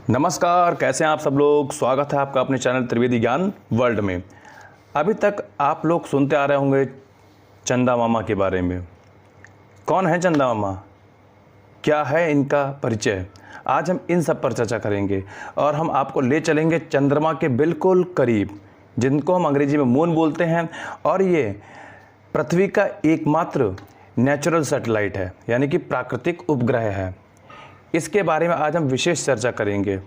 नमस्कार, कैसे हैं आप सब लोग। स्वागत है आपका अपने चैनल त्रिवेदी ज्ञान वर्ल्ड में। अभी तक आप लोग सुनते आ रहे होंगे चंदा मामा के बारे में। कौन है चंदा मामा, क्या है इनका परिचय, आज हम इन सब पर चर्चा करेंगे और हम आपको ले चलेंगे चंद्रमा के बिल्कुल करीब, जिनको हम अंग्रेजी में मून बोलते हैं। और ये पृथ्वी का एकमात्र नेचुरल सैटेलाइट है, यानी कि प्राकृतिक उपग्रह है। इसके बारे में आज हम विशेष चर्चा करेंगे।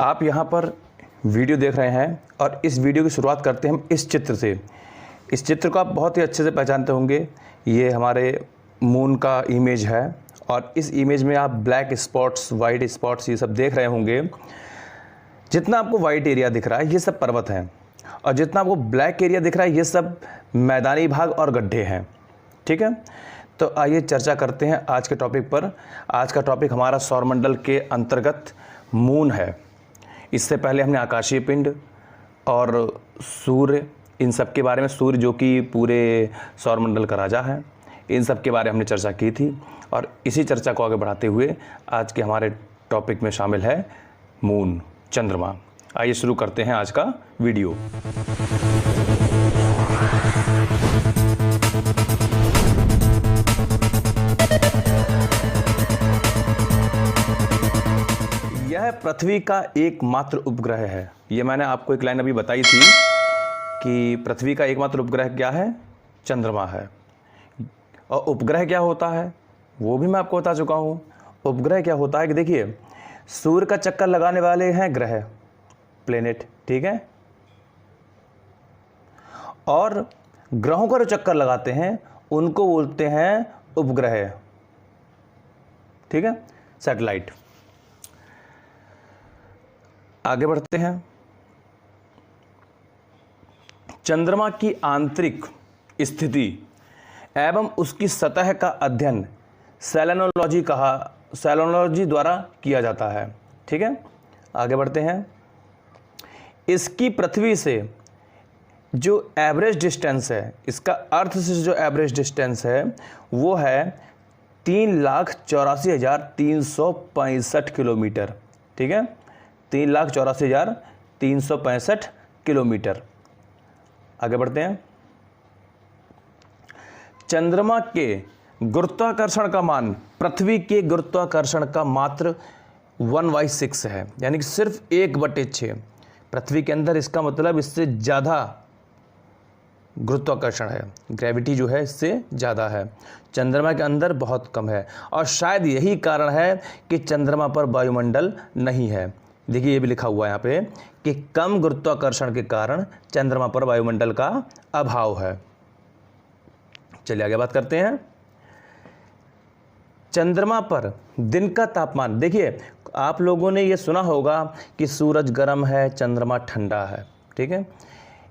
आप यहाँ पर वीडियो देख रहे हैं और इस वीडियो की शुरुआत करते हैं हम इस चित्र से। इस चित्र को आप बहुत ही अच्छे से पहचानते होंगे। ये हमारे मून का इमेज है और इस इमेज में आप ब्लैक स्पॉट्स, वाइट स्पॉट्स ये सब देख रहे होंगे। जितना आपको वाइट एरिया दिख रहा है ये सब पर्वत हैं और जितना आपको ब्लैक एरिया दिख रहा है ये सब मैदानी भाग और गड्ढे हैं। ठीक है, तो आइए चर्चा करते हैं आज के टॉपिक पर। आज का टॉपिक हमारा सौरमंडल के अंतर्गत मून है। इससे पहले हमने आकाशीय पिंड और सूर्य, इन सब के बारे में, सूर्य जो कि पूरे सौरमंडल का राजा है, इन सब के बारे में हमने चर्चा की थी। और इसी चर्चा को आगे बढ़ाते हुए आज के हमारे टॉपिक में शामिल है मून, चंद्रमा। आइए शुरू करते हैं आज का वीडियो। यह पृथ्वी का एकमात्र उपग्रह है। ये मैंने आपको एक लाइन अभी बताई थी कि पृथ्वी का एकमात्र उपग्रह क्या है, चंद्रमा है। और उपग्रह क्या होता है वो भी मैं आपको बता चुका हूँ। उपग्रह क्या होता है कि देखिए, सूर्य का चक्कर लगाने वाले हैं ग्रह, प्लेनेट, ठीक है, और ग्रहों का जो चक्कर लगाते हैं उनको बोलते हैं उपग्रह, ठीक है, सैटेलाइट। आगे बढ़ते हैं। चंद्रमा की आंतरिक स्थिति एवं उसकी सतह का अध्ययन सेलेनोलॉजी द्वारा किया जाता है। ठीक है, आगे बढ़ते हैं। इसकी पृथ्वी से जो एवरेज डिस्टेंस है, इसका अर्थ से जो एवरेज डिस्टेंस है वो है 3,84,365 किलोमीटर। ठीक है, 3,84,365 किलोमीटर। आगे बढ़ते हैं। चंद्रमा के गुरुत्वाकर्षण का मान पृथ्वी के गुरुत्वाकर्षण का मात्र 1/6 है, यानी कि सिर्फ 1/6। पृथ्वी के अंदर इसका मतलब इससे ज़्यादा गुरुत्वाकर्षण है, ग्रेविटी जो है इससे ज़्यादा है। चंद्रमा के अंदर बहुत कम है और शायद यही कारण है कि चंद्रमा पर वायुमंडल नहीं है। देखिए, ये भी लिखा हुआ है यहाँ पे कि कम गुरुत्वाकर्षण के कारण चंद्रमा पर वायुमंडल का अभाव है। चलिए आगे बात करते हैं। चंद्रमा पर दिन का तापमान, देखिए आप लोगों ने ये सुना होगा कि सूरज गर्म है, चंद्रमा ठंडा है। ठीक है,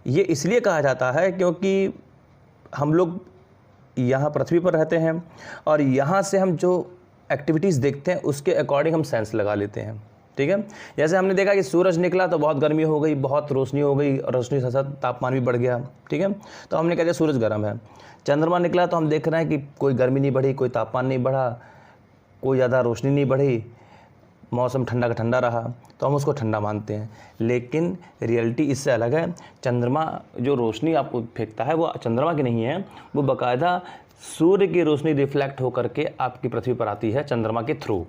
ये इसलिए कहा जाता है क्योंकि हम लोग यहाँ पृथ्वी पर रहते हैं और यहाँ से हम जो एक्टिविटीज़ देखते हैं उसके अकॉर्डिंग हम सेंस लगा लेते हैं। ठीक है, जैसे हमने देखा कि सूरज निकला तो बहुत गर्मी हो गई, बहुत रोशनी हो गई और रोशनी के साथ तापमान भी बढ़ गया। ठीक है, तो हमने कह दिया सूरज गर्म है। चंद्रमा निकला तो हम देख रहे हैं कि कोई गर्मी नहीं बढ़ी, कोई तापमान नहीं बढ़ा, कोई ज़्यादा रोशनी नहीं बढ़ी, मौसम ठंडा का ठंडा रहा, तो हम उसको ठंडा मानते हैं। लेकिन रियलिटी इससे अलग है। चंद्रमा जो रोशनी आपको फेंकता है वो चंद्रमा की नहीं है, वो बाकायदा सूर्य की रोशनी रिफ्लेक्ट होकर के आपकी पृथ्वी पर आती है चंद्रमा के थ्रू।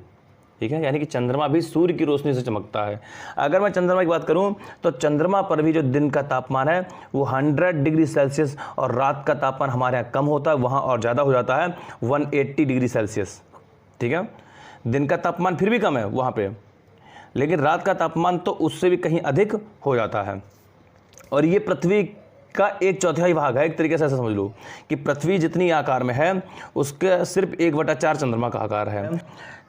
ठीक है, यानी कि चंद्रमा भी सूर्य की रोशनी से चमकता है। अगर मैं चंद्रमा की बात करूं तो चंद्रमा पर भी जो दिन का तापमान है वो 100 डिग्री सेल्सियस और रात का तापमान हमारे यहाँ कम होता है, वहाँ और ज़्यादा हो जाता है 180 डिग्री सेल्सियस। ठीक है, दिन का तापमान फिर भी कम है वहाँ पे, लेकिन रात का तापमान तो उससे भी कहीं अधिक हो जाता है। और ये पृथ्वी का 1/4 भाग है। एक तरीके से ऐसा समझ लो कि पृथ्वी जितनी आकार में है उसका सिर्फ 1/4 चंद्रमा का आकार है,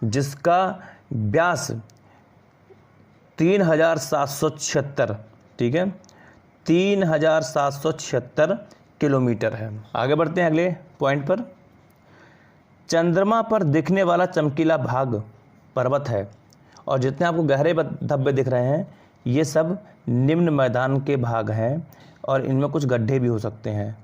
जिसका व्यास 3,776, ठीक है, 3,776 किलोमीटर है। आगे बढ़ते हैं अगले पॉइंट पर। चंद्रमा पर दिखने वाला चमकीला भाग पर्वत है और जितने आपको गहरे धब्बे दिख रहे हैं ये सब निम्न मैदान के भाग हैं और इनमें कुछ गड्ढे भी हो सकते हैं।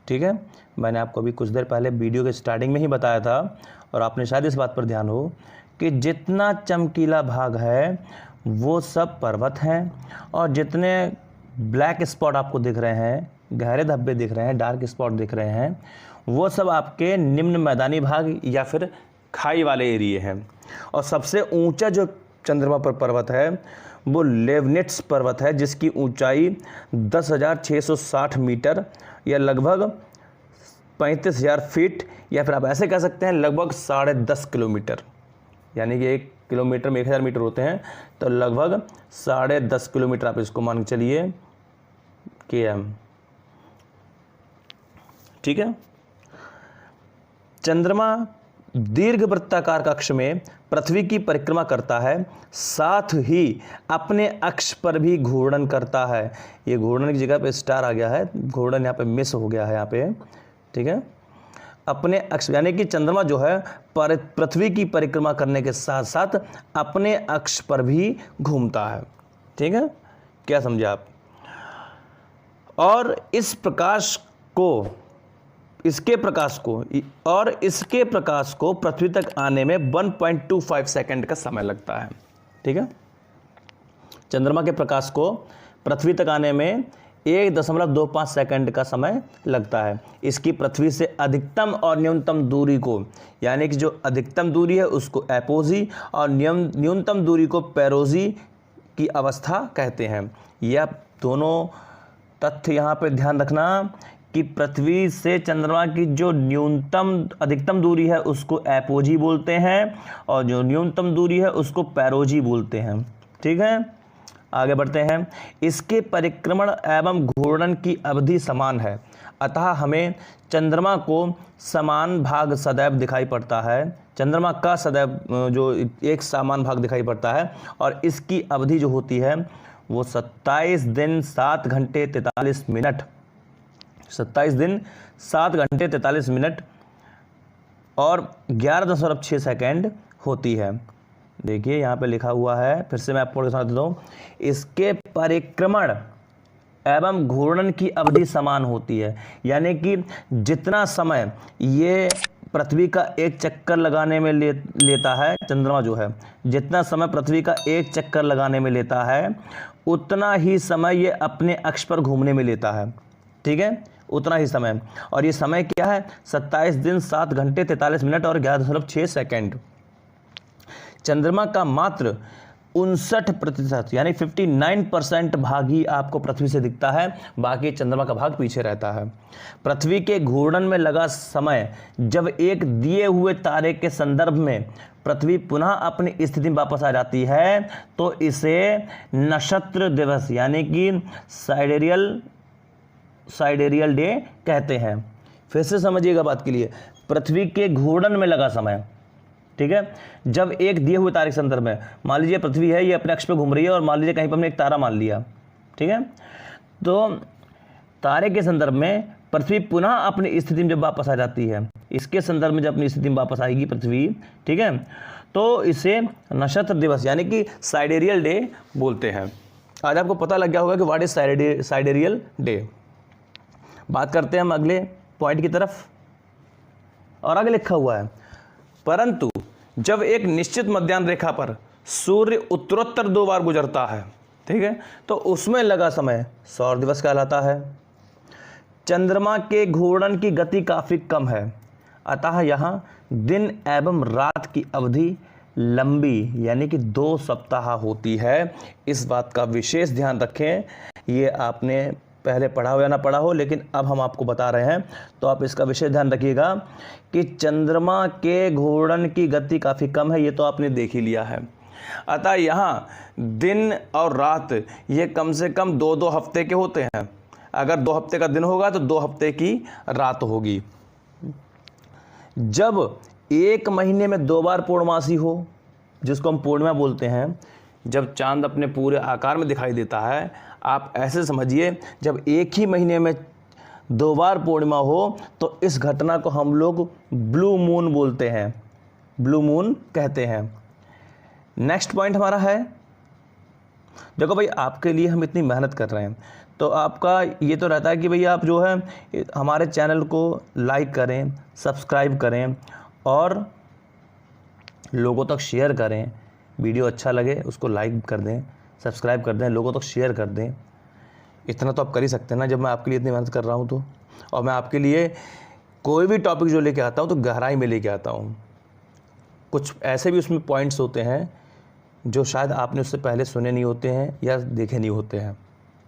ठीक है, मैंने आपको अभी कुछ देर पहले वीडियो के स्टार्टिंग में ही बताया था और आपने शायद इस बात पर ध्यान हो कि जितना चमकीला भाग है वो सब पर्वत हैं, और जितने ब्लैक स्पॉट आपको दिख रहे हैं, गहरे धब्बे दिख रहे हैं, डार्क स्पॉट दिख रहे हैं, वो सब आपके निम्न मैदानी भाग या फिर खाई वाले एरिए हैं। और सबसे ऊंचा जो चंद्रमा पर पर्वत है वो लेवनिट्स पर्वत है, जिसकी ऊंचाई 10,660 मीटर या लगभग 35,000 फीट, या फिर आप ऐसे कह सकते हैं लगभग 10.5 किलोमीटर, यानी कि 1 किलोमीटर में 1,000 मीटर होते हैं, तो लगभग 10.5 किलोमीटर आप इसको मान के चलिए km। ठीक है। चंद्रमा दीर्घ वृत्ताकार कक्ष में पृथ्वी की परिक्रमा करता है, साथ ही अपने अक्ष पर भी घूर्णन करता है। ये घूर्णन की जगह पे स्टार आ गया है, घूर्णन यहाँ पे मिस हो गया है यहाँ पे। ठीक है। अपने अक्ष यानी कि चंद्रमा जो है पृथ्वी की परिक्रमा करने के साथ साथ अपने अक्ष पर भी घूमता है। ठीक है, क्या समझे आप? और इसके प्रकाश को पृथ्वी तक आने में 1.25 सेकंड का समय लगता है। ठीक है। चंद्रमा के प्रकाश को पृथ्वी तक आने में 1.25 सेकंड का समय लगता है। इसकी पृथ्वी से अधिकतम और न्यूनतम दूरी को, यानी कि जो अधिकतम दूरी है उसको एपोजी और न्यूनतम दूरी को पेरोजी की अवस्था कहते हैं। यह दोनों तथ्य यहाँ पे ध्यान रखना कि पृथ्वी से चंद्रमा की जो अधिकतम दूरी है उसको एपोजी बोलते हैं, और जो न्यूनतम दूरी है उसको पेरोजी बोलते हैं। ठीक है, आगे बढ़ते हैं। इसके परिक्रमण एवं घूर्णन की अवधि समान है, अतः हमें चंद्रमा को समान भाग सदैव दिखाई पड़ता है। चंद्रमा का सदैव जो एक समान भाग दिखाई पड़ता है, और इसकी अवधि जो होती है वो 27 दिन 7 घंटे 43 मिनट 27 दिन 7 घंटे 43 मिनट और 11.6 सेकेंड होती है। देखिए यहाँ पे लिखा हुआ है, फिर से मैं आपको पढ़ के सुना देता हूँ। इसके परिक्रमण एवं घूर्णन की अवधि समान होती है, यानी कि जितना समय ये पृथ्वी का एक चक्कर लगाने में लेता है, चंद्रमा जो है जितना समय पृथ्वी का एक चक्कर लगाने में लेता है उतना ही समय ये अपने अक्ष पर घूमने में लेता है। ठीक है, उतना ही समय। और ये समय क्या है? 27 दिन 7 घंटे 43 मिनट और 11.6 सेकेंड। चंद्रमा का मात्र 59% यानी 59% भाग ही आपको पृथ्वी से दिखता है, बाकी चंद्रमा का भाग पीछे रहता है। पृथ्वी के घूर्णन में लगा समय जब एक दिए हुए तारे के संदर्भ में पृथ्वी पुनः अपनी स्थिति में वापस आ जाती है तो इसे नक्षत्र दिवस यानी कि साइडेरियल डे कहते हैं। फिर से समझिएगा बात के लिए, पृथ्वी के घूर्णन में लगा समय, ठीक है, जब एक दिए हुए तारे के संदर्भ में, मान लीजिए पृथ्वी है, ये अपने अक्ष पे घूम रही है और मान लीजिए कहीं पर हमने एक तारा मान लिया, ठीक है, तो तारे के संदर्भ में पृथ्वी पुनः अपनी स्थिति में जब वापस आ जाती है, इसके संदर्भ में जब अपनी स्थिति में वापस आएगी पृथ्वी, ठीक है, तो इसे नक्षत्र दिवस यानी कि साइडेरियल डे बोलते हैं। आज आपको पता लग गया होगा कि व्हाट इज साइडेरियल डे। बात करते हैं हम अगले पॉइंट की तरफ, और आगे लिखा हुआ है, परंतु जब एक निश्चित मध्याह्न रेखा पर सूर्य उत्तरोत्तर 2 बार गुजरता है, ठीक है, तो उसमें लगा समय सौर दिवस कहलाता है। चंद्रमा के घूर्णन की गति काफ़ी कम है, अतः यहाँ दिन एवं रात की अवधि लंबी यानी कि 2 सप्ताह होती है। इस बात का विशेष ध्यान रखें, ये आपने पहले पढ़ा हो या ना पढ़ा हो, लेकिन अब हम आपको बता रहे हैं तो आप इसका विशेष ध्यान रखिएगा कि चंद्रमा के घूर्णन की गति काफ़ी कम है, ये तो आपने देख ही लिया है। अतः यहाँ दिन और रात ये कम से कम 2-2 हफ्ते के होते हैं। अगर 2 हफ्ते का दिन होगा तो 2 हफ्ते की रात होगी। जब एक महीने में 2 बार पूर्णमासी हो, जिसको हम पूर्णिमा बोलते हैं, जब चांद अपने पूरे आकार में दिखाई देता है, आप ऐसे समझिए जब एक ही महीने में 2 बार पूर्णिमा हो तो इस घटना को हम लोग ब्लू मून बोलते हैं, ब्लू मून कहते हैं। नेक्स्ट पॉइंट हमारा है, देखो भाई आपके लिए हम इतनी मेहनत कर रहे हैं तो आपका ये तो रहता है कि भैया आप जो है हमारे चैनल को लाइक करें, सब्सक्राइब करें और लोगों तक शेयर करें, वीडियो अच्छा लगे उसको लाइक कर दें, सब्सक्राइब कर दें, लोगों तक शेयर कर दें। इतना तो आप कर ही सकते हैं ना, जब मैं आपके लिए इतनी मेहनत कर रहा हूँ तो। और मैं आपके लिए कोई भी टॉपिक जो लेके आता हूँ तो गहराई में लेके आता हूँ। कुछ ऐसे भी उसमें पॉइंट्स होते हैं जो शायद आपने उससे पहले सुने नहीं होते हैं या देखे नहीं होते हैं,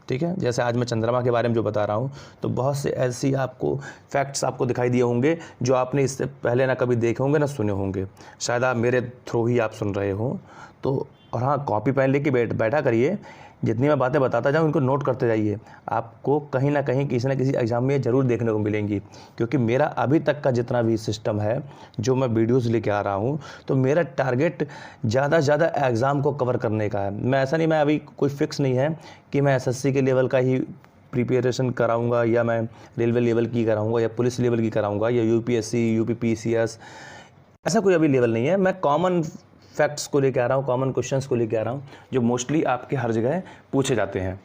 ठीक है। जैसे आज मैं चंद्रमा के बारे में जो बता रहा हूँ, तो बहुत से ऐसी आपको फैक्ट्स आपको दिखाई दिए होंगे जो आपने इससे पहले ना कभी देखे होंगे ना सुने होंगे। शायद आप मेरे थ्रू ही आप सुन रहे हो तो। और हाँ, कॉपी पेन लेके बैठा करिए, जितनी मैं बातें बताता जाऊँ उनको नोट करते जाइए। आपको कहीं ना कहीं किसी न किसी एग्ज़ाम में ज़रूर देखने को मिलेंगी, क्योंकि मेरा अभी तक का जितना भी सिस्टम है जो मैं वीडियोज़ लेके आ रहा हूँ, तो मेरा टारगेट ज़्यादा से ज़्यादा एग्ज़ाम को कवर करने का है। मैं ऐसा नहीं, मैं अभी कोई फिक्स नहीं है कि मैं SSC के लेवल का ही प्रिपरेशन कराऊंगा या मैं रेलवे लेवल की कराऊंगा या पुलिस लेवल की कराऊंगा या UPSC UPPCS, ऐसा कोई अभी लेवल नहीं है। मैं कॉमन फैक्ट्स को लेकर आ रहा हूँ, कॉमन क्वेश्चंस को लेकर आ रहा हूँ जो मोस्टली आपके हर जगह पूछे जाते हैं।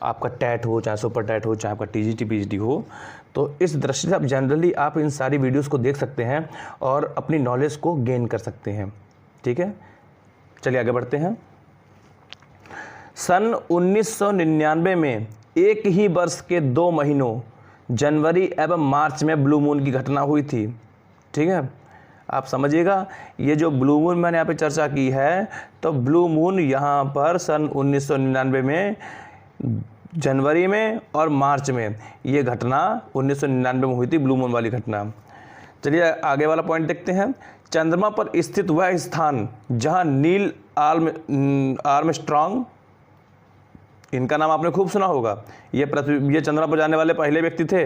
आपका टैट हो, चाहे सुपर टैट हो, चाहे आपका TGT PGT हो, तो इस दृष्टि से आप जनरली आप इन सारी वीडियोस को देख सकते हैं और अपनी नॉलेज को गेन कर सकते हैं, ठीक है। चलिए आगे बढ़ते हैं। सन 1999 में एक ही वर्ष के 2 महीनों जनवरी एवं मार्च में ब्लू मून की घटना हुई थी, ठीक है। आप समझिएगा, ये जो ब्लू मून मैंने यहाँ पे चर्चा की है, तो ब्लू मून यहाँ पर सन 1999 में जनवरी में और मार्च में ये घटना 1999 में हुई थी, ब्लू मून वाली घटना। चलिए आगे वाला पॉइंट देखते हैं। चंद्रमा पर स्थित वह स्थान जहाँ नील आर्मस्ट्रॉन्ग, इनका नाम आपने खूब सुना होगा, ये चंद्रमा पर जाने वाले पहले व्यक्ति थे,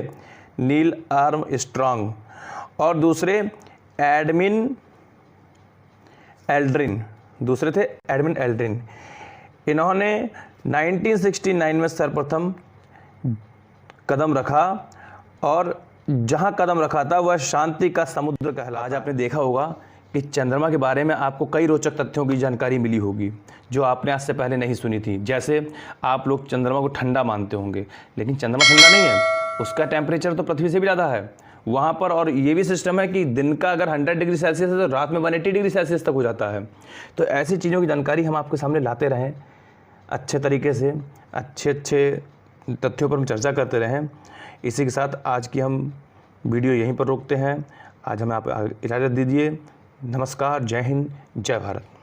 नील आर्मस्ट्रॉन्ग, और दूसरे एडमिन एल्ड्रिन, दूसरे थे एडमिन एल्ड्रिन। इन्होंने 1969 में सर्वप्रथम कदम रखा और जहां कदम रखा था वह शांति का समुद्र कहला। आज आपने देखा होगा कि चंद्रमा के बारे में आपको कई रोचक तथ्यों की जानकारी मिली होगी जो आपने आज से पहले नहीं सुनी थी। जैसे आप लोग चंद्रमा को ठंडा मानते होंगे, लेकिन चंद्रमा ठंडा नहीं है, उसका टेम्परेचर तो पृथ्वी से भी ज़्यादा है वहाँ पर। और ये भी सिस्टम है कि दिन का अगर 100 डिग्री सेल्सियस है तो रात में 180 डिग्री सेल्सियस तक हो जाता है। तो ऐसी चीज़ों की जानकारी हम आपके सामने लाते रहें अच्छे तरीके से, अच्छे तथ्यों पर हम चर्चा करते रहें। इसी के साथ आज की हम वीडियो यहीं पर रोकते हैं। आज हमें आप इजाज़त दीजिए। नमस्कार, जय हिंद, जय भारत।